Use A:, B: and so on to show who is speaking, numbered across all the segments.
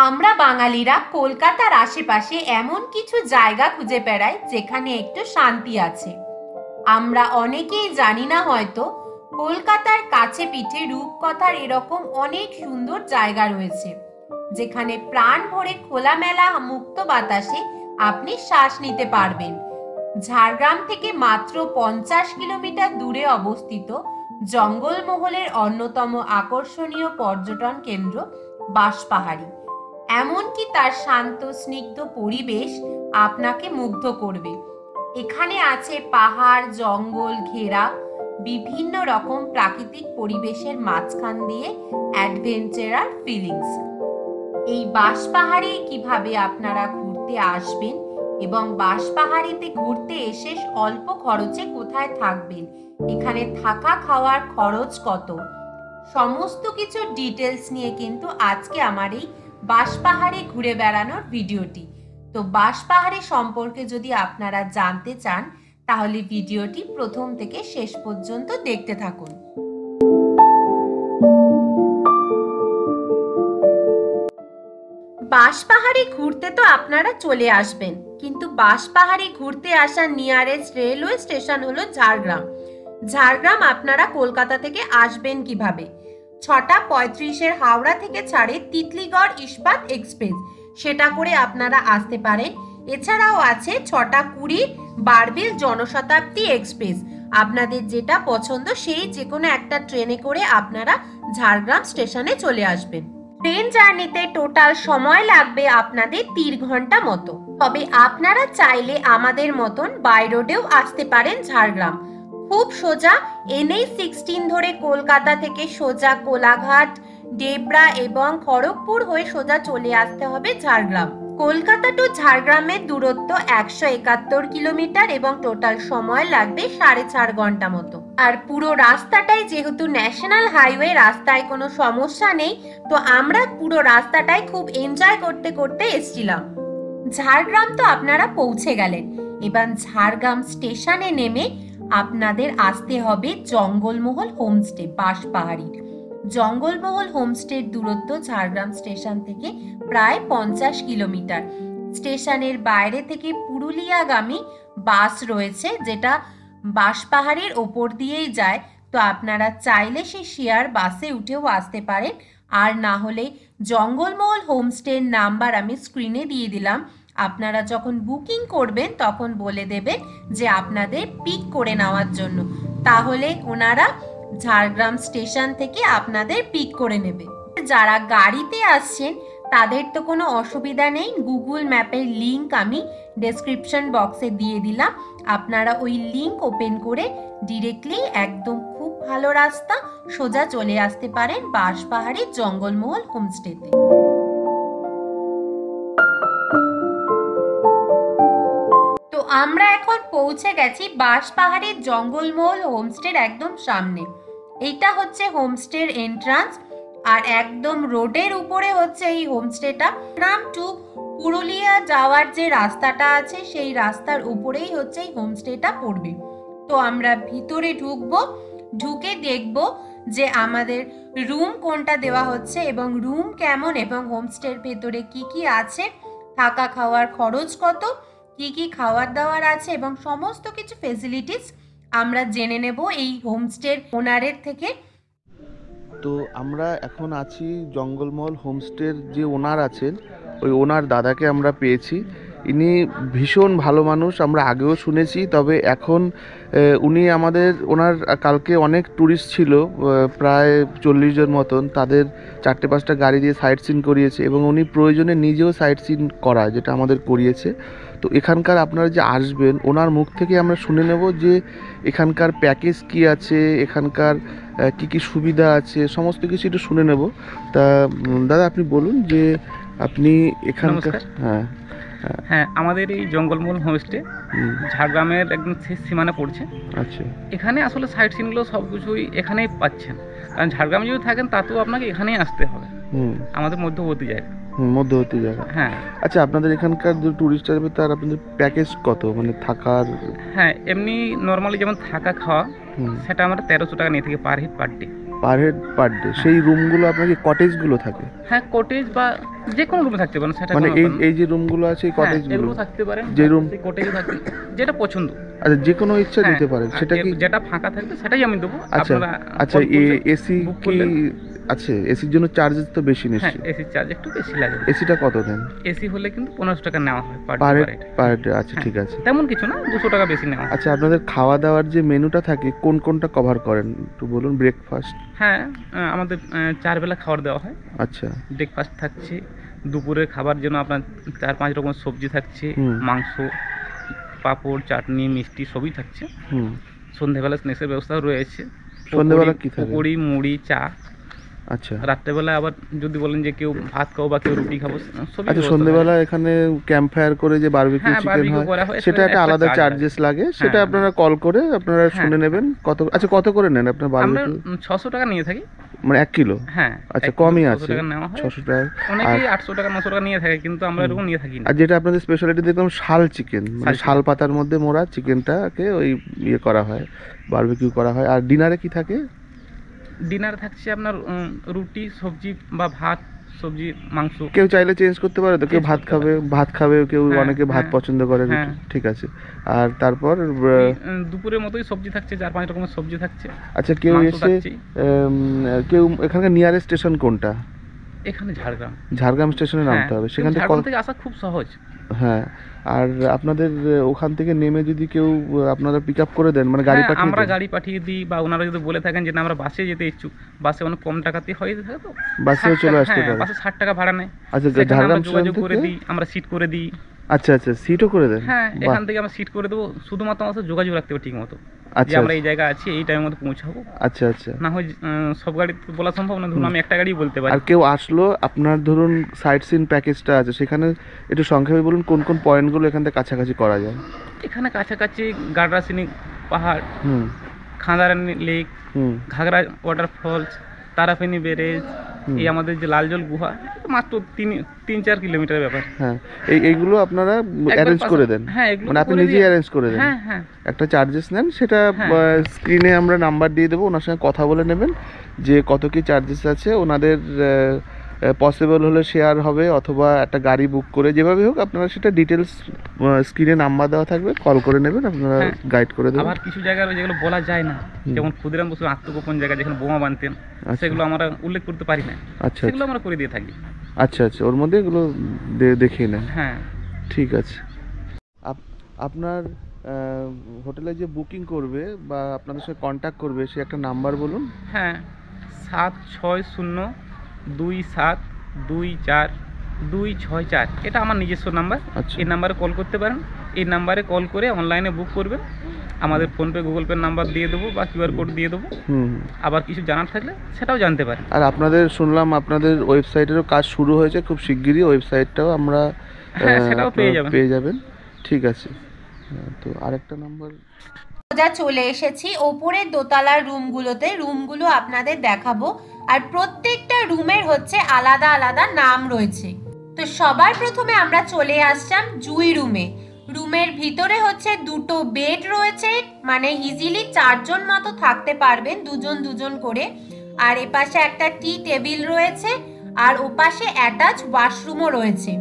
A: আমরা বাঙালিরা কলকাতার আশেপাশে এমন কিছু জায়গা খুঁজে বেড়াই যেখানে একটু শান্তি আছে। আমরা অনেকেই জানি না হয়তো কলকাতার কাছে পিঠে রূপকথার এরকম অনেক সুন্দর জায়গা রয়েছে যেখানে প্রাণ ভরে খোলামেলা মুক্ত বাতাসে আপনি শ্বাস নিতে পারবেন। ঝাড়গ্রাম থেকে মাত্র 50 কিলোমিটার দূরে অবস্থিত জঙ্গলমহলের অন্যতম আকর্ষণীয় পর্যটন কেন্দ্র বাঁশপাহাড়ি। এমনকি তার শান্ত স্নিগ্ধ পরিবেশ আপনাকে মুগ্ধ করবে। এখানে আছে পাহাড় জঙ্গল ঘেরা বিভিন্ন রকম প্রাকৃতিক পরিবেশের মাঝখান দিয়ে অ্যাডভেঞ্চারাল ফিলিংস। এই বাঁশপাহাড়ি কিভাবে আপনারা ঘুরতে আসবেন এবং বাঁশপাহাড়িতে ঘুরতে এসে অল্প খরচে কোথায় থাকবেন, এখানে থাকা খাওয়ার খরচ কত, সমস্ত কিছু ডিটেলস নিয়ে কিন্তু আজকে আমার এই বাঁশপাহাড়ি ঘুরে বেড়ানোর ভিডিওটি। তো বাঁশপাহাড়ি সম্পর্কে যদি আপনারা জানতে চান তাহলে ভিডিওটি প্রথম থেকে শেষ পর্যন্ত দেখতে থাকুন। বাঁশপাহাড়ি ঘুরতে তো আপনারা চলে আসবেন, কিন্তু বাঁশপাহাড়ি ঘুরতে আসার নিয়ারেস্ট রেলওয়ে স্টেশন হলো ঝাড়গ্রাম। ঝাড়গ্রাম আপনারা কলকাতা থেকে আসবেন কিভাবে? 6:35 হাওড়া থেকে ছাড়ে তিতলিগড় ইস্পাত এক্সপ্রেস, সেটা করে আপনারা আসতে পারেন। এছাড়াও আছে 6:20 বারবিল জনশতাব্দী এক্সপ্রেস। আপনাদের যেটা পছন্দ সেই যে কোনো একটা ট্রেনে করে আপনারা ঝাড়গ্রাম স্টেশনে চলে আসবেন। ট্রেন জার্নিতে টোটাল সময় লাগবে আপনাদের 3 ঘন্টা মতো। তবে আপনারা চাইলে আমাদের মতন বাই রোডেও আসতে পারেন ঝাড়গ্রাম। খুব সোজা NH-16 ধরে কলকাতা থেকে সোজা কোলাঘাট, ডেবরা এবং খড়গপুর হয়ে সোজা চলে আসতে হবে ঝাড়গ্রাম। কলকাতা টু ঝাড়গ্রামের দূরত্ব 171 কিলোমিটার এবং টোটাল সময় লাগবে 4.5 ঘন্টা মতো। আর পুরো রাস্তাটাই যেহেতু ন্যাশনাল হাইওয়ে, রাস্তায় কোনো সমস্যা নেই, তো আমরা পুরো রাস্তাটাই খুব এনজয় করতে করতে এসেছিলাম। ঝাড়গ্রাম তো আপনারা পৌঁছে গেলেন, এবার ঝাড়গ্রাম স্টেশনে নেমে আপনাদের আসতে হবে জঙ্গলমহল হোমস্টে বাঁশপাহাড়ি। জঙ্গলমহল হোমস্টের দূরত্ব ঝাড়গ্রাম স্টেশন থেকে প্রায় 50 কিলোমিটার। স্টেশনের বাইরে থেকে পুরুলিয়াগামী বাস রয়েছে যেটা বাঁশপাহাড়ির ওপর দিয়েই যায়। তো আপনারা চাইলে সেই শেয়ার বাসে উঠেও আসতে পারেন, আর না হলে জঙ্গলমহল হোমস্টের নাম্বার আমি স্ক্রিনে দিয়ে দিলাম। আপনারা যখন বুকিং করবেন তখন বলে দেবেন যে আপনাদের পিক করে নেওয়ার জন্য, তাহলে ওনারা ঝাড়গ্রাম স্টেশন থেকে আপনাদের পিক করে নেবে। যারা গাড়িতে আসছেন তাদের তো কোনো অসুবিধা নেই, গুগল ম্যাপের লিংক আমি ডেসক্রিপশন বক্সে দিয়ে দিলাম। আপনারা ওই লিংক ওপেন করে ডিরেক্টলি একদম খুব ভালো রাস্তা সোজা চলে আসতে পারেন বাঁশপাহাড়ির জঙ্গলমহল হোমস্টেতে। তো আমরা এখন পৌঁছে গেছি বাঁশপাহাড়ির জঙ্গলমহল হোমস্টের একদম সামনে। এইটা হচ্ছে হোমস্টের এন্ট্রান্স, আর একদম রোডের উপরে হচ্ছে এই হোমস্টেটা। গ্রাম টু পুরুলিয়া যাওয়ার যে রাস্তাটা আছে সেই রাস্তার উপরেই হচ্ছে এই হোমস্টেটা পড়বে। তো আমরা ভিতরে ঢুকবো, ঢুকে দেখব যে আমাদের রুম কোনটা দেওয়া হচ্ছে এবং রুম কেমন এবং হোমস্টের ভেতরে কি কি আছে, থাকা খাওয়ার খরচ কত, কি কি খাওয়ার দাওয়ার আছে এবং সমস্ত কিছু ফেসিলিটিস আমরা জেনে নেব এই হোমস্টের ওনারের থেকে।
B: তো আমরা এখন আছি জঙ্গলমহল হোমস্টের যে ওনার আছেন, ওই ওনার দাদাকে আমরা পেয়েছি। ইনি ভীষণ ভালো মানুষ, আমরা আগেও শুনেছি, তবে এখন উনি ওনার কালকে অনেক ট্যুরিস্ট ছিল, প্রায় 40 জন মতন, তাদের 4-5টা গাড়ি দিয়ে সাইট সিন করিয়েছে এবং উনি প্রয়োজনে নিজেও সাইট সিন করায়, যেটা আমাদের করিয়েছে। তো এখানকার আপনারা যে আসবেন ওনার মুখ থেকে আমরা শুনে নেব যে এখানকার প্যাকেজ কি আছে, এখানকার কি কি সুবিধা আছে, সমস্ত কিছু একটু শুনে নেব। তা দাদা আপনি বলুন যে আপনি এখানকার।
C: হ্যাঁ, আমাদের এই জঙ্গলমহল হোমস্টে ঝাড়গ্রামের একদম শেষ সীমানা পড়ছে।
B: আচ্ছা,
C: এখানে আসলে সাইট সিনগুলো সব কিছুই এখানেই পাচ্ছেন, কারণ ঝাড়গ্রামে যদি থাকেন তাতেও আপনাকে এখানেই আসতে হবে। আমাদের মধ্যবর্তী জায়গা।
B: মধ্যবর্তী জায়গা।
C: হ্যাঁ।
B: আচ্ছা, আপনাদের এখানকার যে ট্যুরিস্ট আসবে তার আপনাদের প্যাকেজ কত, মানে থাকার?
C: হ্যাঁ, এমনি নর্মালি যেমন থাকা খাওয়া সেটা আমরা 1300 টাকা নিয়ে থাকি per head per day.
B: Per head per day. সেই রুমগুলো আপনার কি কটেজগুলো থাকে?
C: হ্যাঁ, কটেজ বা যে কোনো রুমে থাকতে পারেন, সেটা
B: মানে
C: কোনো
B: এই
C: ব্যাপার না।
B: এই যে রুমগুলো আছে এই
C: হ্যাঁ,
B: কটেজগুলো
C: এগুলো থাকতে পারেন,
B: যে রুম
C: সেই কটেজে থাকতে যেটা পছন্দ।
B: আচ্ছা, যে কোনো ইচ্ছা
C: হ্যাঁ,
B: দিতে পারেন, সেটা কি?
C: যেটা ফাঁকা থাকবে সেটাই আমি দেবো।
B: আচ্ছা
C: আপনারা
B: আচ্ছা,
C: call করলে
B: এসি
C: book
B: কি
C: করলে।
B: আছে? এসির জন্য চার্জেস তো বেশি
C: হ্যাঁ,
B: নিশ্চয়ই।
C: এসির চার্জ একটু বেশি লাগে।
B: এসিটা কত দেন?
C: এসি হলে কিন্তু 1500 টাকা নেওয়া হয় per
B: per
C: day.
B: Head per day. আচ্ছা, ঠিক আছে।
C: তেমন কিছু না, 200 টাকা বেশি নেওয়া হয়।
B: আচ্ছা, আপনাদের খাওয়া দাওয়ার যে মেনুটা থাকে কোন কোনটা কভার করেন একটু বলুন। ব্রেকফাস্ট?
C: হ্যাঁ, আমাদের 4 বেলা খাবার দেওয়া হয়।
B: আচ্ছা।
C: ব্রেকফাস্ট থাকছে, দুপুরের খাবার জন্য আপনার 4-5 রকমের সবজি থাকছে,
B: হুম।
C: মাংস, পাঁপড়, চাটনি, মিষ্টি সবই থাকছে।
B: হুম।
C: সন্ধ্যেবেলা স্ন্যাক্সের ব্যবস্থাও রয়েছে।
B: সন্ধ্যেবেলা কি থাকে?
C: পকোড়ি, মুড়ি, চা।
B: আচ্ছা
C: রাত্রেবেলা আবার যদি বলেন যে কেউ ভাত খাবো বা কেউ রুটি খাবো, সবই
B: আচ্ছা,
C: ব্যবস্থা
B: সন্ধ্যেবেলা এখানে ক্যাম্প ফায়ার করে যে বারবিকিউ
C: হ্যাঁ,
B: চিকেন
C: barbecue
B: হয়,
C: করা হয়,
B: সেটা
C: সেটা
B: একটা
C: একটা
B: আলাদা
C: charge
B: চার্জেস লাগে, সেটা
C: হ্যাঁ,
B: আপনারা কল করে আপনারা
C: হ্যাঁ।
B: শুনে নেবেন। কত, আচ্ছা কত করে নেন আপনার
C: আমরা
B: বারবিকিউ?
C: 600 টাকা নিয়ে থাকি।
B: মানে 1 কিলো?
C: হ্যাঁ,
B: আচ্ছা,
C: 1 কিলো
B: কমই
C: 600
B: আছে,
C: টাকা নেওয়া হয়।
B: 600 টাকা।
C: অনেকেই 800 টাকা 900 টাকা নিয়ে থাকে, কিন্তু আমরা এরকম নিয়ে থাকি না।
B: আর যেটা আপনাদের স্পেশালিটি দেখলাম শাল চিকেন, মানে
C: শাল
B: শাল পাতার মধ্যে মোড়া চিকেনটাকে ওই ইয়ে করা হয়, বারবিকিউ করা হয়। আর ডিনারে কি থাকে?
C: ডিনার থাকছে আপনার রুটি, সবজি বা ভাত, সবজি, মাংস।
B: কেউ চাইলে চেঞ্জ করতে পারে তো, কেউ
C: Change
B: ভাত
C: করতে
B: খাবে, ভাত খাবে কেউ,
C: হ্যাঁ,
B: অনেকে ভাত
C: হ্যাঁ,
B: পছন্দ করে,
C: হ্যাঁ।
B: ঠিক আছে। আর তারপর
C: দুপুরের মতোই সবজি থাকছে, 4-5 রকমের সবজি থাকছে।
B: আচ্ছা, কেউ
C: মাংস
B: এসে
C: থাকছেই।
B: কেউ এখানকার নিয়ারেস্ট স্টেশন কোনটা?
C: এখানে ঝাড়গ্রাম।
B: ঝাড়গ্রাম স্টেশনে
C: হ্যাঁ,
B: নামতে হবে, সেখান থেকে
C: ঝাড়গ্রাম থেকে আসা খুব সহজ।
B: হ্যাঁ। আর আপনাদের ওখান থেকে নেমে যদি কেউ আপনারা পিক আপ করে দেন, মানে গাড়ি
C: হ্যাঁ,
B: পাঠিয়ে
C: আমরা
B: দেন?
C: গাড়ি পাঠিয়ে দিই, বা ওনারা যদি বলে থাকেন যে না আমরা বাসে যেতে ইচ্ছুক, বাসে অনেক কম টাকাতেই হয়ে থাকে, তো
B: বাসেও
C: 60
B: চলে
C: টাকা,
B: আসতে
C: হ্যাঁ,
B: পারে?
C: বাসে 60 টাকা ভাড়া নেয়।
B: আচ্ছা,
C: সেখানে
B: ঝাড়গ্রাম
C: আমরা যোগাযোগ
B: স্টেশন
C: করে
B: থেকে?
C: দিই, আমরা সিট করে দিই।
B: আচ্ছা আচ্ছা, সিটও করে দেন?
C: হ্যাঁ,
B: বাহ।
C: এখান থেকে আমরা সিট করে দেবো, শুধুমাত্র আমাদের সাথে যোগাযোগ রাখতে হবে ঠিক মতো, যে
B: আচ্ছা
C: আমরা এই জায়গায় আছি, এই টাইমের মধ্যে পৌঁছাবো।
B: আচ্ছা আচ্ছা।
C: না হয় সব গাড়ি তো বলা সম্ভব না, ধরুন আমি একটা গাড়ি বলতে পারি।
B: আর কেউ আসলো, আপনার ধরুন সাইট সিন প্যাকেজটা আছে, সেখানে একটু সংক্ষেপে বলুন কোন কোন পয়েন্টগুলো এখান থেকে কাছাকাছি করা যায়?
C: এখানে কাছাকাছি গাডরাসিনী পাহাড়,
B: হুম
C: খাঁদারানি লেক,
B: হুম
C: ঘাগরা ওয়াটারফলস, তারাফেনি ব্যারেজ,
B: হুম।
C: এই আমাদের যে লালজল গুহা, মাত্র 3-4 কিলোমিটার ব্যাপার।
B: হ্যাঁ, এইগুলো আপনারা
C: একবার
B: অ্যারেঞ্জ করে দেন?
C: হ্যাঁ, এগুলো
B: মানে আপনি
C: করে
B: নিজেই
C: দিই।
B: অ্যারেঞ্জ করে দেন?
C: হ্যাঁ, হ্যাঁ।
B: একটা চার্জেস নেন, সেটা
C: হ্যাঁ।
B: স্ক্রিনে আমরা নাম্বার দিয়ে দেবো, ওনার সঙ্গে কথা বলে নেবেন যে কত কি চার্জেস আছে। ওনাদের পসিবল হলে শেয়ার হবে, অথবা একটা গাড়ি বুক করে, যেভাবে হোক আপনারা সেটা ডিটেলস স্ক্রিনে নাম্বার দেওয়া থাকবে, কল করে নেবেন, আপনারা
C: হ্যাঁ।
B: গাইড করে দেবেন।
C: আবার কিছু জায়গা রয়েছে যেগুলো বলা যায় না, যেমন ক্ষুদিরাম বসুর আত্মগোপন জায়গা, যেখানে বোমা বানতেন,
B: আচ্ছা।
C: সেগুলো আমরা উল্লেখ করতে পারি না,
B: আচ্ছা
C: সেগুলো আমরা করে দিয়ে থাকি।
B: আচ্ছা আচ্ছা, ওর মধ্যে এগুলো দেখিয়ে নেন।
C: হ্যাঁ,
B: ঠিক আছে। আপনার হোটেলে যে বুকিং করবে বা আপনাদের সাথে কন্ট্যাক্ট করবে, সে একটা নাম্বার বলুন।
C: হ্যাঁ, 7602724264, এটা আমার নিজস্ব নাম্বার।
B: আচ্ছা।
C: এই নাম্বারে কল করতে পারেন। এই নাম্বারে কল করে অনলাইনে বুক করবেন, আমাদের ফোনপে, গুগল পে নাম্বার দিয়ে দেবো বা কিউআর কোড দিয়ে দেবো।
B: হুম।
C: আবার কিছু জানার থাকলে সেটাও জানতে পারেন।
B: আর আপনাদের শুনলাম আপনাদের ওয়েবসাইটেরও কাজ শুরু হয়েছে খুব শিগগিরই, ওয়েবসাইটটাও আমরা
C: হ্যাঁ, সেটাও পেয়ে যাবেন।
B: ঠিক আছে। তো আরেকটা নাম্বার।
A: যা চলে এসেছি ওপরের দোতলার রুমগুলো আপনাদের দেখাবো। আর প্রত্যেকটা রুমের হচ্ছে আলাদা আলাদা নাম রয়েছে। তো সবার প্রথমে আমরা চলে আসলাম জুই রুমে। রুমের ভিতরে হচ্ছে 2টো বেড রয়েছে, মানে ইজিলি 4 জন মতো থাকতে পারবেন, 2 জন করে। আর এপাশে একটা টি টেবিল রয়েছে, আর ওপাশে অ্যাটাচ ওয়াশরুমও রয়েছে।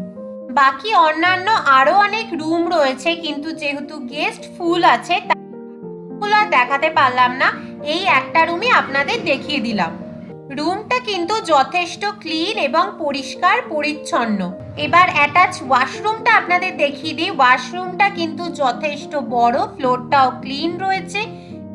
A: বাকি অন্যান্য আরো অনেক রুম রয়েছে, কিন্তু যেহেতু গেস্ট ফুল আছে তাগুলো দেখাতে পারলাম না, এই একটা রুমই আপনাদের দেখিয়ে দিলাম। রুমটা কিন্তু যথেষ্ট ক্লিন এবং পরিষ্কার পরিচ্ছন্ন। এবার অ্যাটাচ ওয়াশরুমটা আপনাদের দেখিয়ে দিই। ওয়াশরুমটা কিন্তু যথেষ্ট বড়, ফ্লোরটাও ক্লিন রয়েছে,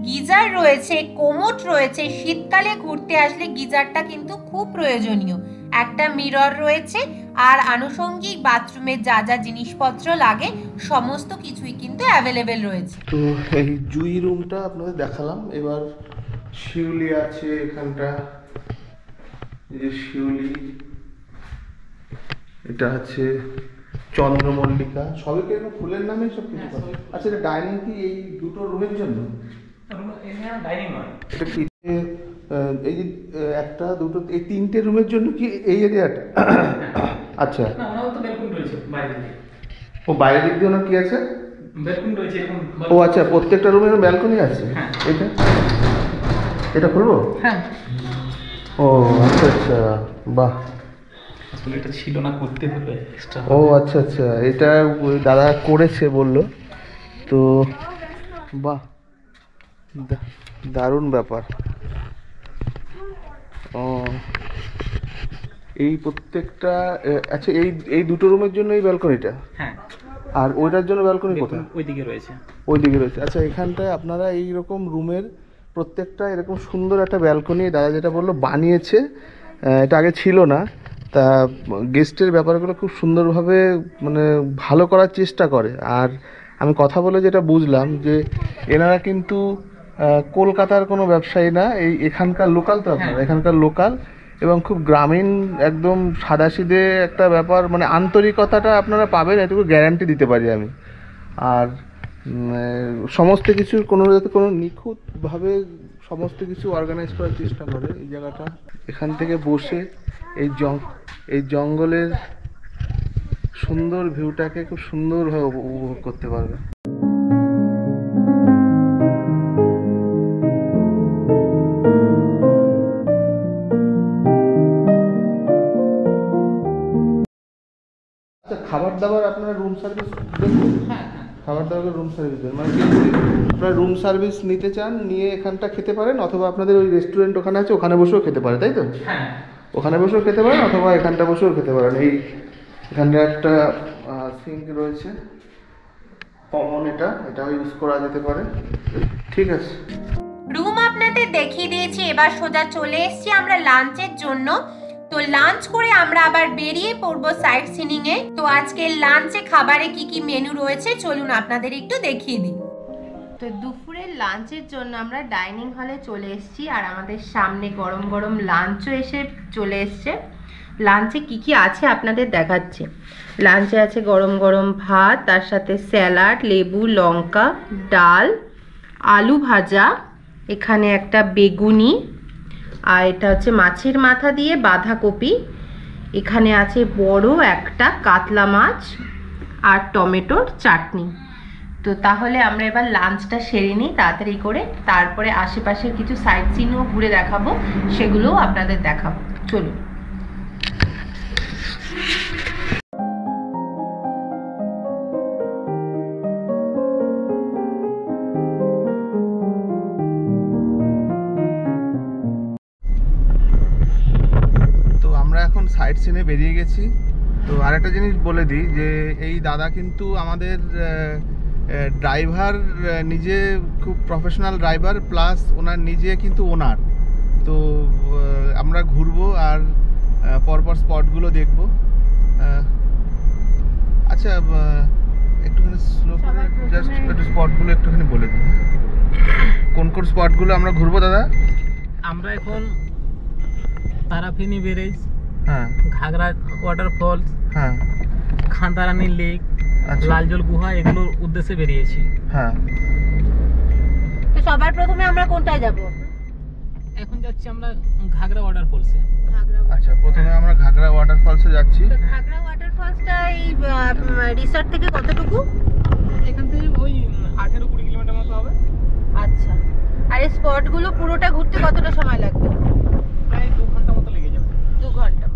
A: গিজার রয়েছে, কোমোড রয়েছে। শীতকালে ঘুরতে আসলে গিজারটা কিন্তু খুব প্রয়োজনীয়। একটা মিরর রয়েছে, আর আনুষঙ্গিক বাথরুমের যা যা জিনিসপত্র লাগে সমস্ত কিছুই কিন্তু অ্যাভেলেবেল রয়েছে।
B: তো এই জুই রুমটা আপনাদের দেখালাম। এবার শিউলি আছে এখানটা, এই যে শিউলি, এটা আছে চন্দ্রমল্লিকা, সবই কি এরকম ফুলের নামে সব কিছু? আচ্ছা, এটা ডাইনিং কি এই দুটো রুমের জন্য?
C: ডাইনিং নয়,
B: এটা কি এই যে একটা দুটো এই 3টে রুমের জন্য কি এই এরিয়াটা? আচ্ছা।
C: না, ওনারও তো বেলকুনি রয়েছে বাইরে দিকে।
B: ও, বাইরের দিক দিয়ে ওনার কি আছে?
C: বেলকুনি রয়েছে এরকম।
B: ও আচ্ছা, প্রত্যেকটা রুমের ব্যালকনি আছে।
C: হ্যাঁ।
B: এটা খুলবো?
C: হ্যাঁ।
B: ও আচ্ছা আচ্ছা, বাহ।
C: আসলে এটা ছিল না, করতে হলো এক্সট্রা।
B: ও আচ্ছা আচ্ছা, এটা ওই দাদা করেছে বললো তো, বাহ, দারুণ ব্যাপার। ও, এই প্রত্যেকটা আচ্ছা, এই এই দুটো রুমের জন্য এই ব্যালকনিটা,
C: হ্যাঁ,
B: আর ওইটার জন্য ব্যালকনি কোথায়?
C: ওইদিকে রয়েছে।
B: ওইদিকে রয়েছে। আচ্ছা, এখানটায় আপনারা এই রকম রুমের প্রত্যেকটা এরকম সুন্দর একটা ব্যালকনি দাদা যেটা বললো বানিয়েছে, এটা আগে ছিল না। তা গেস্টের ব্যাপারগুলো খুব সুন্দরভাবে মানে ভালো করার চেষ্টা করে। আর আমি কথা বলে যেটা বুঝলাম যে এনারা কিন্তু কলকাতার কোনো ব্যবসায়ী না, এই এখানকার লোকাল, তো আপনারা এখানকার লোকাল, এবং খুব গ্রামীণ একদম সাদাসিধে একটা ব্যাপার, মানে আন্তরিকতাটা আপনারা পাবেন এটুকু গ্যারান্টি দিতে পারি আমি। আর সমস্ত কিছুর কোনো যাতে কোনো নিখুঁতভাবে সমস্ত কিছু অর্গানাইজ করার চেষ্টা করে এই জায়গাটা। এখান থেকে বসে এই জঙ্গলের সুন্দর ভিউটাকে খুব সুন্দরভাবে উপভোগ করতে পারবে। আচ্ছা, খাবার দাবার আপনারা রুম সার্ভিস দেখুন।
C: হ্যাঁ,
B: খাবার দাবার রুম সার্ভিস দেন, মানে কেউ যদি আপনারা রুম সার্ভিস নিতে চান নিয়ে এখানটা খেতে পারেন, অথবা আপনাদের ওই রেস্টুরেন্ট ওখানে আছে ওখানে বসেও খেতে পারে, তাই তো?
C: হ্যাঁ,
B: ওখানে বসেও খেতে পারেন অথবা এখানটা বসেও খেতে পারেন। এই এখানটা একটা সিঙ্ক রয়েছে কমন, এটাও ইউজ করা যেতে পারে। ঠিক আছে,
A: রুম আপনাদের দেখিয়ে দিয়েছি, এবার সোজা চলে এসেছি আমরা লাঞ্চের জন্য। তো লাঞ্চ করে আমরা আবার বেরিয়ে পড়বো সাইট সিনিং এ। তো আজকে লাঞ্চে খাবারে কি কি মেনু রয়েছে চলুন আপনাদের একটু দেখিয়ে দিই। তো দুপুরের লাঞ্চের জন্য আমরা ডাইনিং হলে চলে এসেছি, আর আমাদের সামনে গরম গরম লাঞ্চও এসে চলে এসছে। লাঞ্চে কি কি আছে আপনাদের দেখাচ্ছে। লাঞ্চে আছে গরম গরম ভাত, তার সাথে স্যালাড, লেবু, লঙ্কা, ডাল, আলু ভাজা, এখানে একটা বেগুনি, আর এটা হচ্ছে মাছের মাথা দিয়ে বাঁধাকপি, এখানে আছে বড় একটা কাতলা মাছ, আর টমেটোর চাটনি। তো তাহলে আমরা এবার লাঞ্চটা সেরে নিই তাড়াতাড়ি করে, তারপরে আশেপাশের কিছু সাইট সিনও ঘুরে দেখাবো, সেগুলোও আপনাদের দেখাবো। চলুন।
B: তো আমরা এখন সাইট সিনে বেরিয়ে গেছি। তো আরেকটা জিনিস বলে দিই যে এই দাদা কিন্তু আমাদের ড্রাইভার, নিজে খুব প্রফেশনাল ড্রাইভার, প্লাস ওনার নিজে কিন্তু ওনার। তো আমরা ঘুরবো আর পরপর স্পটগুলো দেখবো। আচ্ছা, একটুখানি স্লো করে জাস্ট একটু স্পটগুলো একটুখানি বলে দিন, কোন কোন স্পটগুলো আমরা ঘুরবো দাদা?
C: আমরা এখন তারাফিনি ব্যারেজ,
B: হ্যাঁ,
C: ঘাগরা ওয়াটারফলস,
B: হ্যাঁ,
C: খান্দারানি লেক,
B: আচ্ছা,
C: লালজল গুহা, এগুলোর উদ্দেশ্যে বেরিয়েছি।
B: হ্যাঁ।
A: তো সবার প্রথমে আমরা কোনটায় যাব?
C: এখন যাচ্ছি আমরা ঘাগরা ওয়াটারফলসে।
B: আচ্ছা, প্রথমে আমরা ঘাগরা ওয়াটারফলসে যাচ্ছি।
A: তো ঘাগরা ওয়াটারফলসটা এই রিসর্ট থেকে কতটুকু?
C: এখান থেকে ওই 18-20 কিলোমিটার মতো হবে।
A: আচ্ছা, আর এই স্পটগুলো পুরোটা ঘুরতে কতটা সময় লাগবে?
C: প্রায় 2 ঘন্টা মতো লেগে যাবে।
A: 2 ঘন্টা।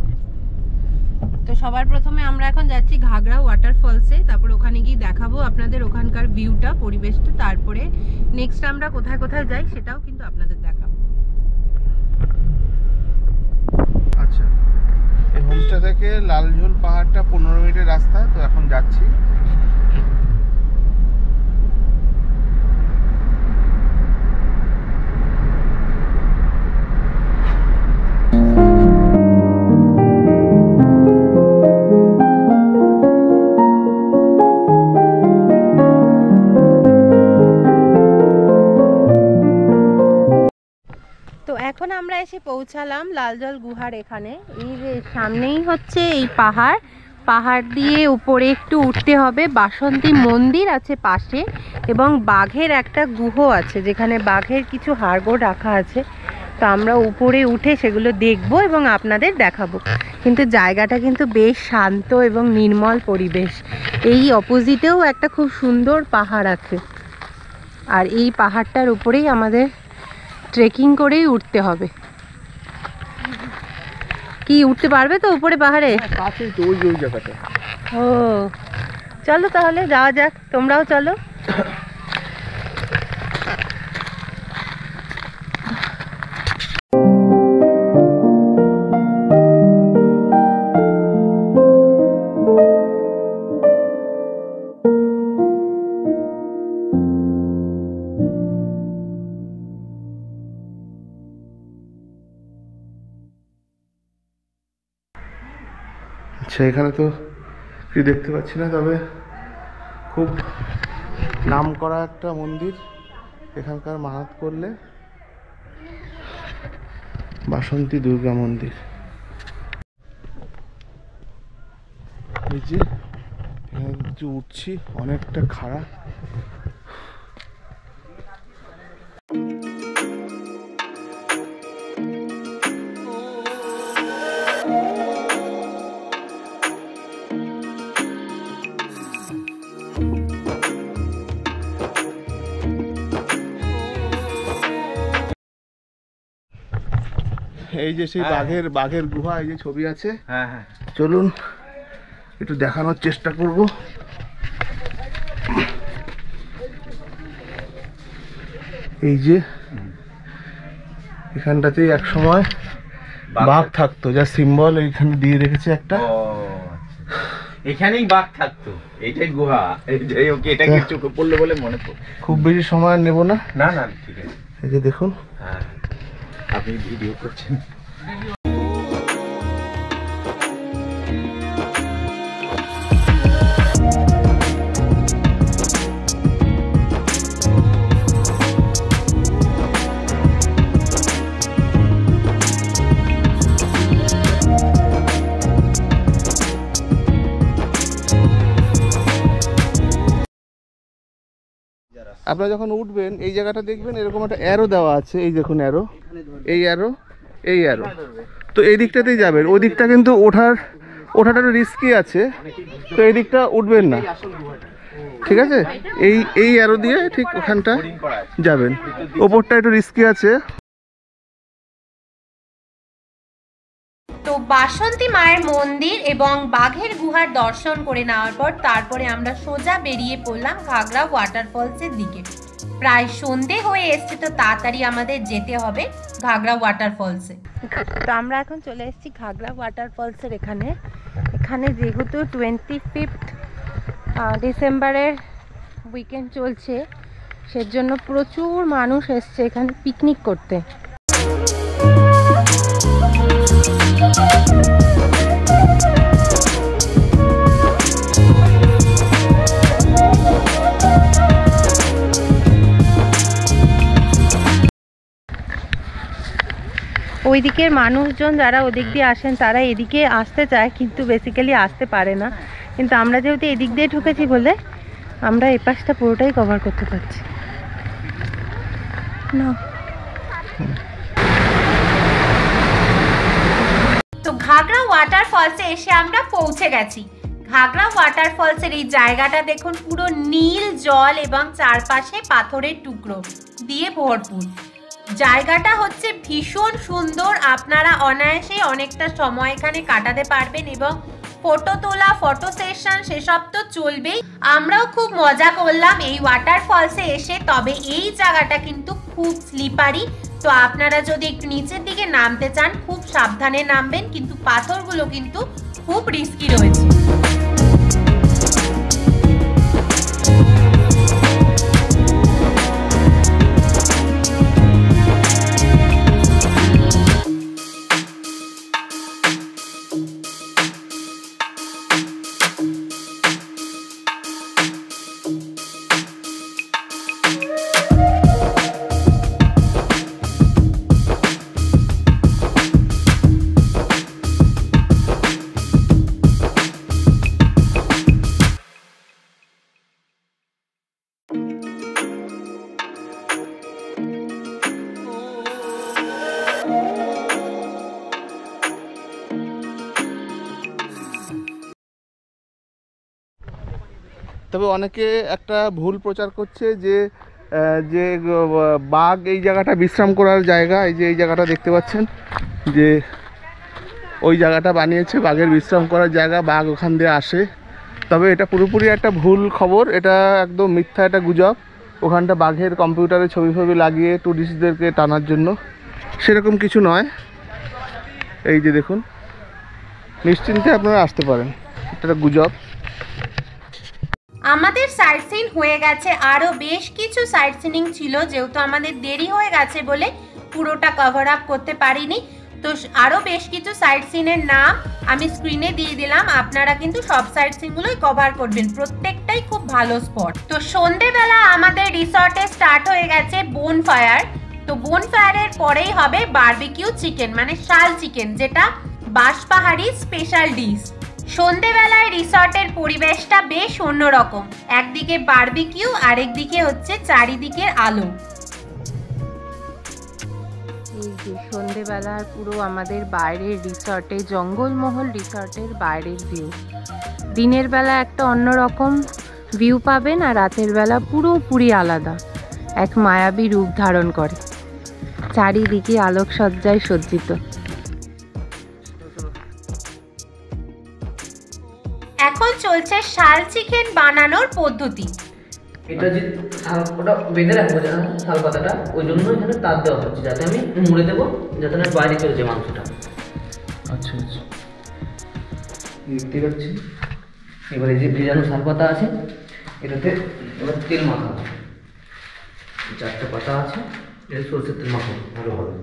A: তো সবার প্রথমে আমরা এখন যাচ্ছি ঘাগরা ওয়াটারফলসে, তারপর ওখানে গিয়ে দেখাবো আপনাদের ওখানকার ভিউটা, পরিবেশটা, তারপরে নেক্সট আমরা কোথায় কোথায় যাই সেটাও কিন্তু আপনাদের দেখাবো।
B: আচ্ছা, এই হোমস্টে থেকে লালঝোল পাহাড়টা 15 মিনিটের রাস্তা। তো এখন যাচ্ছি।
A: তো এখন আমরা এসে পৌঁছালাম লালজল গুহার এখানে। এই যে সামনেই হচ্ছে এই পাহাড় দিয়ে উপরে একটু উঠতে হবে। বাসন্তী মন্দির আছে পাশে, এবং বাঘের একটা গুহ আছে যেখানে বাঘের কিছু হাড়গোড় রাখা আছে। তো আমরা উপরে উঠে সেগুলো দেখবো এবং আপনাদের দেখাবো। কিন্তু জায়গাটা কিন্তু বেশ শান্ত এবং নির্মল পরিবেশ। এই অপোজিটেও একটা খুব সুন্দর পাহাড় আছে, আর এই পাহাড়টার উপরেই আমাদের ট্রেকিং করেই উঠতে হবে। কি উঠতে পারবে তো উপরে পাহাড়ে?
B: কাছেই তো ওই জায়গাটা।
A: ও চলো তাহলে যাওয়া যাক, তোমরাও চলো।
B: আচ্ছা, এখানে তো কি দেখতে পাচ্ছি না, তবে খুব নাম করা একটা মন্দির। এখানকার মানত করলে বাসন্তী দুর্গা মন্দির। এই যে এখানে যে উঠছি অনেকটা খাড়া। এই যে সেই বাঘের গুহা, এই যে ছবি আছে।
C: হ্যাঁ হ্যাঁ,
B: চলুন একটু দেখানোর চেষ্টা করব। এই যে এখানটাতেই এক সময় বাঘ থাকতো, যা সিম্বল এইখানে দিয়ে রেখেছে একটা।
D: এখানেই বাঘ থাকতো, এইটাই গুহা। এইটাই ওকে, এটাকে চোখে পড়লো বলে মনে পড়ে।
B: খুব বেশি সময় নেব না।
D: না না ঠিক আছে।
B: এই যে দেখুন,
D: হ্যাঁ, আপনি ভিডিও করছেন।
B: আপনারা যখন উঠবেন এই জায়গাটা দেখবেন এরকম একটা অ্যারো দেওয়া আছে। এই দেখুন অ্যারো, এই অ্যারো, এই অ্যারো। তো এই দিকটাতেই যাবেন, ওই দিকটা কিন্তু ওঠাটা একটু রিস্কি আছে, তো এই দিকটা উঠবেন না, ঠিক আছে? এই অ্যারো দিয়ে ঠিক ওখানটা যাবেন, ওপরটা একটু রিস্কি আছে।
A: তো বাসন্তী মায়ের মন্দির এবং বাঘের গুহার দর্শন করে নেওয়ার পর তারপরে আমরা সোজা বেরিয়ে পড়লাম ঘাগরা ওয়াটারফলসের দিকে। প্রায় সন্ধে হয়ে এসছে, তো তাড়াতাড়ি আমাদের যেতে হবে ঘাগরা ওয়াটারফলসে। তো আমরা এখন চলে এসেছি ঘাগরা ওয়াটারফলসের এখানে। এখানে যেহেতু 25 ডিসেম্বরের উইকেন্ড চলছে, সেজন্য প্রচুর মানুষ এসছে এখানে পিকনিক করতে। ওই দিকের মানুষজন যারা ওদিক দিয়ে আসেন তারা এদিকে আসতে চায়, কিন্তু বেসিক্যালি আসতে পারে না। কিন্তু আমরা যেহেতু এদিক দিয়ে ঢুকেছি বলে আমরা এই পাশটা পুরোটাই কভার করতে পারছি না। তো ঘাগরা ওয়াটারফলসে এসে আমরা পৌঁছে গেছি। ঘাগরা ওয়াটারফলসের এই জায়গাটা দেখুন, পুরো নীল জল এবং চারপাশে পাথরের টুকরো দিয়ে ভরপুর। জায়গাটা হচ্ছে ভীষণ সুন্দর, আপনারা অনায়াসে অনেকটা সময় এখানে কাটাতে পারবেন এবং ফটো তোলা, ফটো সেশন সেসব তো চলবেই। আমরাও খুব মজা করলাম এই ওয়াটারফলসে এসে। তবে এই জায়গাটা কিন্তু খুব স্লিপারি, তো আপনারা যদি একটু নিচের দিকে নামতে চান খুব সাবধানে নামবেন, কিন্তু পাথরগুলো কিন্তু খুব রিস্কি রয়েছে।
B: তবে অনেকে একটা ভুল প্রচার করছে যে যে বাঘ এই জায়গাটা বিশ্রাম করার জায়গা। এই যে এই জায়গাটা দেখতে পাচ্ছেন, যে ওই জায়গাটা বানিয়েছে বাঘের বিশ্রাম করার জায়গা, বাঘ ওখান দিয়ে আসে। তবে এটা পুরোপুরি একটা ভুল খবর, এটা একদম মিথ্যা, একটা গুজব। ওখানটা বাঘের কম্পিউটারে ছবি ফবি লাগিয়ে ট্যুরিস্টদেরকে টানার জন্য, সেরকম কিছু নয়। এই যে দেখুন, নিশ্চিন্তে আপনারা আসতে পারেন, এটা গুজব।
A: আমাদের সাইট সিন হয়ে গেছে, আরও বেশ কিছু সাইট সিনিং ছিল, যেহেতু আমাদের দেরি হয়ে গেছে বলে পুরোটা কভার আপ করতে পারিনি। তো আরও বেশ কিছু সাইট সিনের নাম আমি স্ক্রিনে দিয়ে দিলাম, আপনারা কিন্তু সব সাইট সিনগুলোই কভার করবেন, প্রত্যেকটাই খুব ভালো স্পট। তো সন্ধেবেলা আমাদের রিসর্টে স্টার্ট হয়ে গেছে বোনফায়ার। তো বোনফায়ারের পরেই হবে বারবিকিউ চিকেন, মানে শাল চিকেন, যেটা বাঁশপাহাড়ি স্পেশাল ডিশ। সন্ধেবেলায় রিসর্টের পরিবেশটা বেশ অন্যরকম, একদিকে বারবিকিউ আর একদিকে হচ্ছে চারিদিকের আলো। এই যে সন্ধেবেলার পুরো আমাদের বাইরের রিসর্টে, জঙ্গলমহল রিসর্টের বাইরের ভিউ। দিনের বেলা একটা অন্যরকম ভিউ পাবেন, আর রাতের বেলা পুরোপুরি আলাদা, এক মায়াবী রূপ ধারণ করে, চারিদিকে আলোকসজ্জায় সজ্জিত। এখন চলছে শাল চিকেন বানানোর পদ্ধতি।
E: এটা যে ওটা বেঁধে রাখবো শাল পাতাটা, ওই জন্য এখানে তার দেওয়া হচ্ছে, যাতে আমি মুড়ে দেবো, যাতে না বাইরে চলে যায় মাংসটা।
B: আচ্ছা আচ্ছা,
E: দেখতে পাচ্ছি। এবার এই যে ভেজানো শাল পাতা আছে, এটাতে এবার তেল মাখাবো। 4টা পাতা আছে, এটা সরষের তেল মাখাবো ভালোভাবে।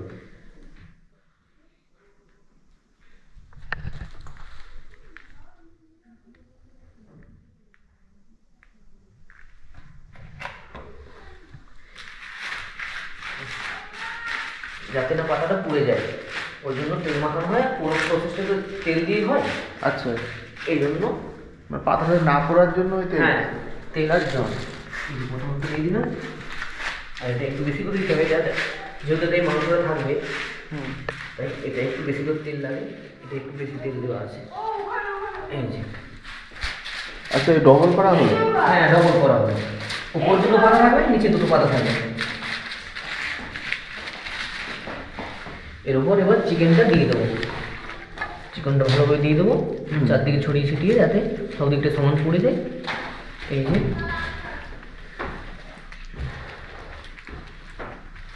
E: যাতে না পাতাটা পুড়ে যায়, ওই জন্য তেল মাখানো হয়। পুরো প্রসেসটা তো তেল দিয়েই হয়।
B: আচ্ছা,
E: এই জন্য
B: মানে পাতাটা না পড়ার জন্য ওই তেল।
E: হ্যাঁ, তেল আর জল প্রথমত দিয়ে দিলাম। আর এটা একটু বেশি করে দিতে হবে, যাতে যেহেতু এই মাংসটা থাকবে, তাই এটা একটু বেশি করে তেল লাগে, এটা একটু বেশি তেল দেওয়া আছে। এই যে
B: আচ্ছা, ডবল করা হলো?
E: হ্যাঁ, ডবল করা হবে। উপর দুটো পাতা থাকবে, নিচে দুটো পাতা থাকবে। এর উপর এবার চিকেনটা দিয়ে দেবো, চিকেনটা ভালোভাবে দিয়ে দেবো, চারদিকে ছড়িয়ে ছিটিয়ে, যাতে সব দিকটা সমান পড়ে যায়। এই যে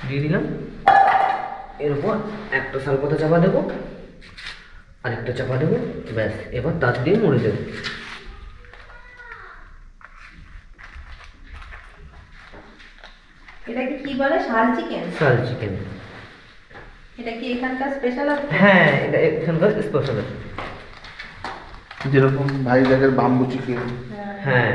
E: দিয়ে দিলাম। এর উপর একটা শাল পাতা চাপা দেবো, আরেকটা চাপা দেবো, ব্যাস। এবার তার দিয়ে মুড়ে দেবো।
A: এটাকে কি বলে? শাল চিকেন?
E: শাল চিকেন।
A: এটা কি এখানকার স্পেশাল?
E: হ্যাঁ, এটা এখানকার স্পেশাল।
B: যেরকম ভাইজাগের বাম্বু চিকেন।
E: হ্যাঁ,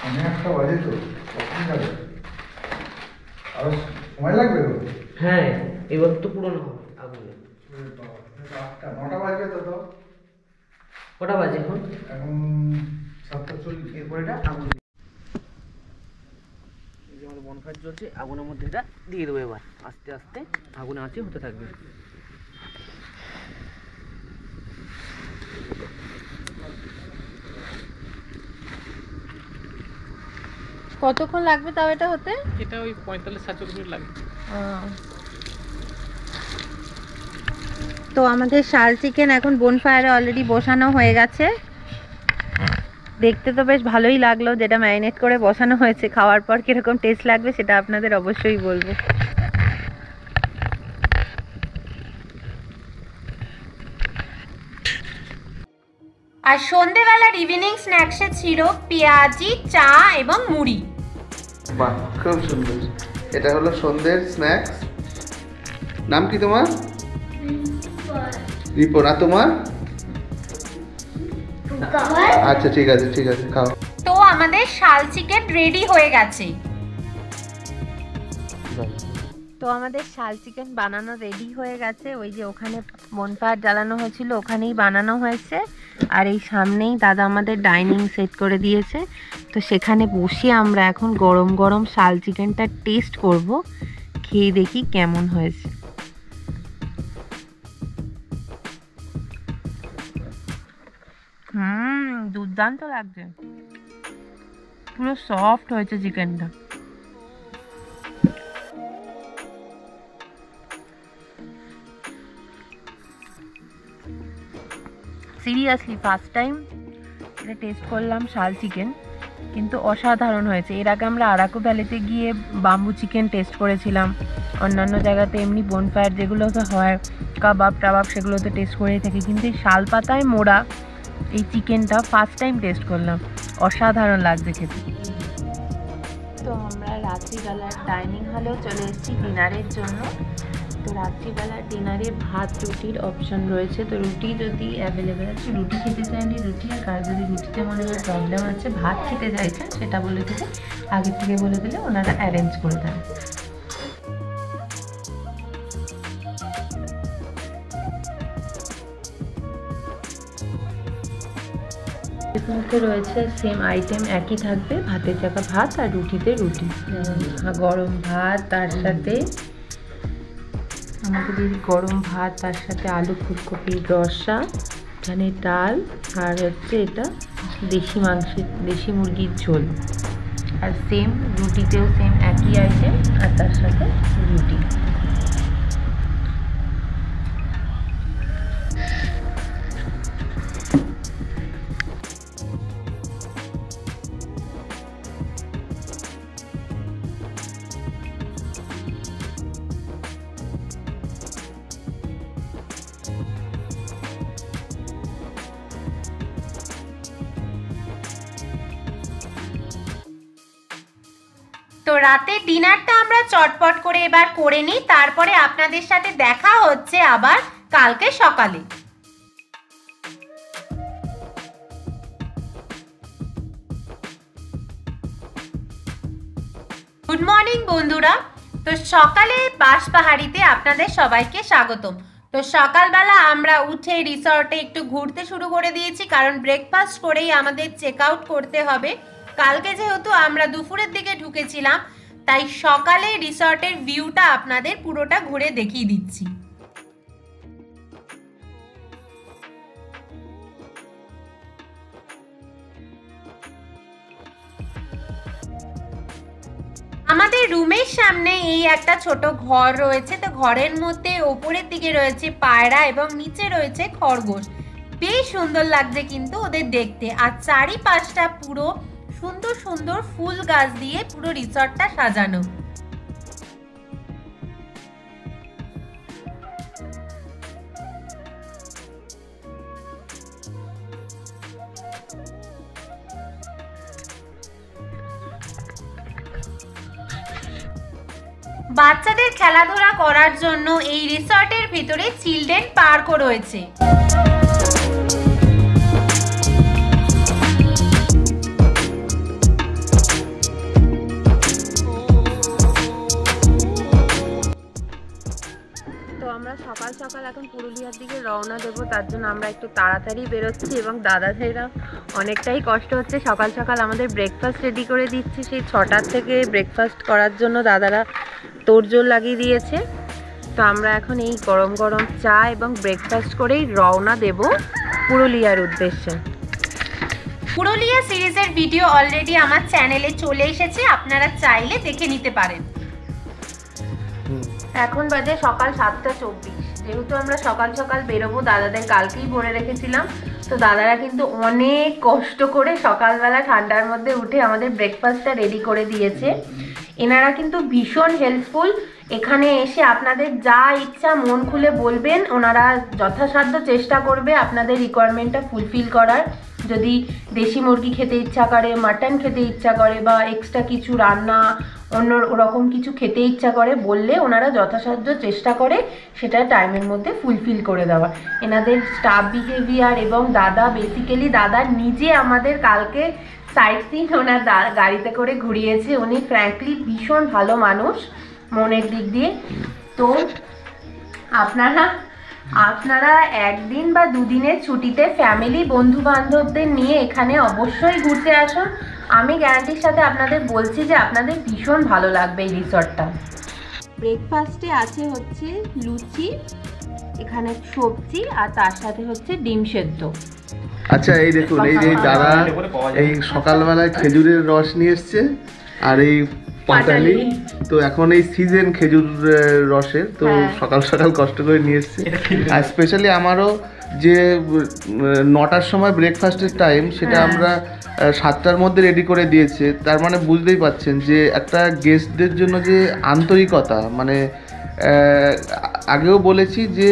F: অনেকটা বাজে তো, কখন যাবে? আরো সময় লাগবে তো?
E: হ্যাঁ, এবার তো পুরনো হবে আগুনে।
F: 9টা বাজবে তো। তো
E: কটা বাজে এখন?
F: এখন 7:40।
E: এরপর এটা আগুন, এই যে আমাদের বনফায়ার চলছে, আগুনের মধ্যে এটা দিয়ে দেবো। এবার আস্তে আস্তে আগুনে আঁচে হতে থাকবে।
A: কতক্ষণ লাগবে তাও এটা হতে?
C: এটা ওই 45-47 মিনিট লাগে।
A: তো আমাদের শাল চিকেন এখন বোনফায়ারে অলরেডি বসানো হয়ে গেছে। দেখতে তো বেশ ভালোই লাগলো, যেটা ম্যারিনেট করে বসানো হয়েছে। খাওয়ার পর কিরকম টেস্ট লাগবে সেটা আপনাদের অবশ্যই বলবো। আর সন্ধেবেলার ইভিনিং স্ন্যাক্সে ছিল পেঁয়াজি, চা এবং মুড়ি।
B: বাহ, খুব সুন্দর। এটা হলো সন্ধ্যের স্ন্যাক্স। নাম কি তোমার? রিপন। আর তোমার? আচ্ছা, ঠিক আছে ঠিক আছে, খাও।
A: তো আমাদের শাল চিকেন রেডি হয়ে গেছে। তো আমাদের শাল চিকেন বানানো রেডি হয়ে গেছে। ওই যে ওখানে বনফায়ার জ্বালানো হয়েছিল, ওখানেই বানানো হয়েছে। আর এই সামনেই দাদা আমাদের ডাইনিং সেট করে দিয়েছে। তো সেখানে বসে আমরা এখন গরম গরম শাল চিকেনটা টেস্ট করব, খেয়ে দেখি কেমন হয়েছে। দুর্দান্ত লাগছে, পুরো সফট হয়েছে চিকেনটা। সিরিয়াসলি ফার্স্ট টাইম এটা টেস্ট করলাম শাল চিকেন, কিন্তু অসাধারণ হয়েছে। এর আগে আমরা আরাকু ভ্যালিতে গিয়ে বাম্বু চিকেন টেস্ট করেছিলাম, অন্যান্য জায়গাতে এমনি বোনফায়ার যেগুলোতে হয় কাবাব টাবাব সেগুলোতে টেস্ট করেই থাকি, কিন্তু এই শাল পাতায় মোড়া এই চিকেনটা ফার্স্ট টাইম টেস্ট করলাম, অসাধারণ লাগছে খেতে। তো আমরা রাত্রিবেলার ডাইনিং হলেও চলে এসেছি ডিনারের জন্য। তো রাত্রিবেলার ডিনারে ভাত রুটির অপশন রয়েছে। তো রুটি যদি অ্যাভেলেবেল আছে, রুটি খেতে চাইলে রুটি, আর কার যদি রুটিতে মনে হয় প্রবলেম আছে, ভাত খেতে চাইছেন সেটা বলে দিলে, আগে থেকে বলে দিলে ওনারা অ্যারেঞ্জ করে দেন। এগুলোতে রয়েছে সেম আইটেম একই থাকবে, ভাতের জায়গা ভাত আর রুটিতে রুটি, গরম ভাত তার সাথে আমাদের গরম ভাত, তার সাথে আলু ফুলকপির রসা, এখানে ডাল, আর হচ্ছে এটা দেশি মুরগির ঝোল। আর সেম রুটিতেও সেম একই আইটেম, আর তার সাথে রুটি। তো রাতের ডিনারটা আমরা চটপট করে এবার করে নিই, তারপরে আপনাদের সাথে দেখা হচ্ছে আবার কালকে সকালে। গুড মর্নিং বন্ধুরা। তো সকালে বাঁশপাহাড়িতে আপনাদের সবাইকে স্বাগতম। তো সকালবেলা আমরা উঠে রিসর্টে একটু ঘুরতে শুরু করে দিয়েছি, কারণ ব্রেকফাস্ট করেই আমাদের চেক আউট করতে হবে। কালকে যেহেতু আমরা দুপুরের দিকে ঢুকেছিলাম, তাই সকালে রিসর্টের ভিউটা আপনাদের পুরোটা ঘুরে দেখিয়ে দিচ্ছি। আমাদের রুমের সামনে এই একটা ছোট ঘর রয়েছে। তো ঘরের মধ্যে ওপরের দিকে রয়েছে পায়রা এবং নিচে রয়েছে খরগোশ, বেশ সুন্দর লাগছে কিন্তু ওদের দেখতে। আর চারিপাশটা পুরো সুন্দর সুন্দর ফুল গাছ দিয়ে পুরো রিসর্টটা সাজানো। বাচ্চাদের খেলাধুলা করার জন্য এই রিসর্টের ভিতরে চিলড্রেন পার্কও রয়েছে। আমরা সকাল সকাল এখন পুরুলিয়ার দিকে রওনা দেবো, তার জন্য আমরা একটু তাড়াতাড়ি বেরোচ্ছি এবং দাদা ভাইরা অনেকটাই কষ্ট হচ্ছে। সকাল সকাল আমাদের ব্রেকফাস্ট রেডি করে দিচ্ছি, সেই 6টার থেকে ব্রেকফাস্ট করার জন্য দাদারা তোড়জোড় লাগিয়ে দিয়েছে। তো আমরা এখন এই গরম গরম চা এবং ব্রেকফাস্ট করেই রওনা দেব পুরুলিয়ার উদ্দেশ্যে। পুরুলিয়া সিরিজের ভিডিও অলরেডি আমার চ্যানেলে চলে এসেছে, আপনারা চাইলে দেখে নিতে পারেন। এখন বাজে সকাল 7:24। যেহেতু আমরা সকাল সকাল বেরোবো, দাদাদের কালকেই বলে রেখেছিলাম, তো দাদারা কিন্তু অনেক কষ্ট করে সকালবেলা ঠান্ডার মধ্যে উঠে আমাদের ব্রেকফাস্টটা রেডি করে দিয়েছে। এনারা কিন্তু ভীষণ হেল্পফুল। এখানে এসে আপনাদের যা ইচ্ছা মন খুলে বলবেন, ওনারা যথাসাধ্য চেষ্টা করবে আপনাদের রিকোয়ারমেন্টটা ফুলফিল করার। যদি দেশি মুরগি খেতে ইচ্ছা করে, মাটন খেতে ইচ্ছা করে, বা এক্সট্রা কিছু রান্না অন্য ওরকম কিছু খেতে ইচ্ছা করে বললে ওনারা যথাসাধ্য চেষ্টা করে সেটা টাইমের মধ্যে ফুলফিল করে দেওয়া। এনাদের স্টাফ বিহেভিয়ার এবং দাদা বেসিক্যালি দাদা নিজে আমাদের কালকে সাইট সিন ওনার গাড়িতে করে ঘুরিয়েছে। উনি ফ্র্যাঙ্কলি ভীষণ ভালো মানুষ মনের দিক দিয়ে। তো আপনারা একদিন বা দুদিনের ছুটিতে ফ্যামিলি বন্ধু বান্ধবদের নিয়ে এখানে অবশ্যই ঘুরতে আসুন। আমি গ্যারান্টির সাথে আপনাদের বলছি যে আপনাদের ভীষণ ভালো লাগবে এই রিসর্টটা। ব্রেকফাস্টে আছে হচ্ছে লুচি, এখানে সবজি, আর তার সাথে হচ্ছে ডিম সেদ্ধ।
B: আচ্ছা এই দেখুন, এই যে দাদা এই সকালবেলায় খেজুরের রস নিয়ে এসছে আর এই পাটালি। তো এখন এই সিজন খেজুর রসের, তো সকাল সকাল কষ্ট করে নিয়ে এসছে। আর স্পেশালি আমারও যে 9টার সময় ব্রেকফাস্টের টাইম, সেটা আমরা 7টার মধ্যে রেডি করে দিয়েছে। তার মানে বুঝতেই পাচ্ছেন যে একটা গেস্টদের জন্য যে আন্তরিকতা, মানে আগেও বলেছি যে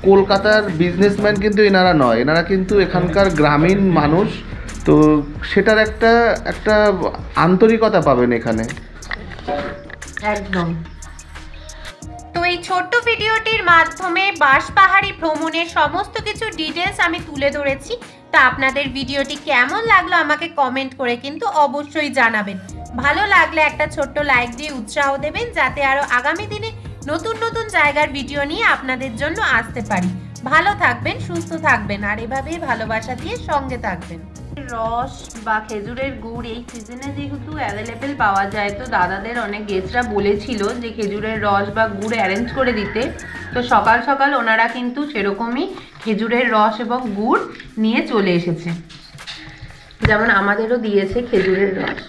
B: কলকাতার বিজনেসম্যান কিন্তু এনারা নয়, এনারা কিন্তু এখানকার গ্রামীণ মানুষ। তো সেটার একটা আন্তরিকতা পাবেন এখানে।
A: একদম। তো এই ছোট্ট ভিডিওটির মাধ্যমে বাঁশপাহাড়ি ভ্রমণের সমস্ত কিছু ডিটেলস আমি তুলে ধরেছি। তা আপনাদের ভিডিওটি কেমন লাগলো আমাকে কমেন্ট করে কিন্তু অবশ্যই জানাবেন। ভালো লাগলে একটা ছোট্ট লাইক দিয়ে উৎসাহ দেবেন, যাতে আরো আগামী দিনে নতুন নতুন জায়গার ভিডিও নিয়ে আপনাদের জন্য আসতে পারি। ভালো থাকবেন, সুস্থ থাকবেন, আর এভাবেই ভালোবাসা দিয়ে সঙ্গে থাকবেন। রস বা খেজুরের গুড় এই সিজনে যেহেতু অ্যাভেলেবেল পাওয়া যায়, তো দাদাদের অনেক গেস্টরা বলেছিল যে খেজুরের রস বা গুড় অ্যারেঞ্জ করে দিতে। তো সকাল সকাল ওনারা কিন্তু সেরকমই খেজুরের রস এবং গুড় নিয়ে চলে এসেছে, যেমন আমাদেরও দিয়েছে খেজুরের রস।